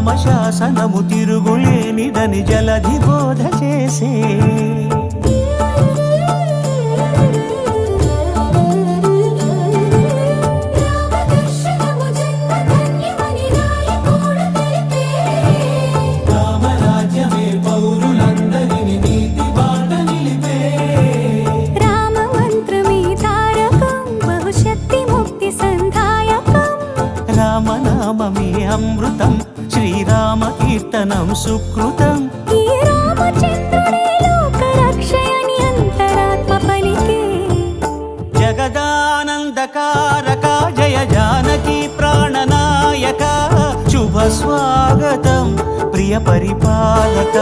రామశాసనము తిరుగులేనిదని జలధి బోధ చేసే రామరాజ్యమే పౌరులందరిని నీతి బాట నిలిపే రామ మంత్రమే తారకం బహుశక్తి ముక్తి సంధాయకం రామనామమే అమృతం శ్రీరామ కీర్తనం సుకృతం ఈ రామచంద్రుడే లోక రక్షయని అంతరాత్మ పలికే జగదానందకారక జయ జానకి ప్రాణనాయక శుభ స్వాగతం ప్రియ పరిపాలక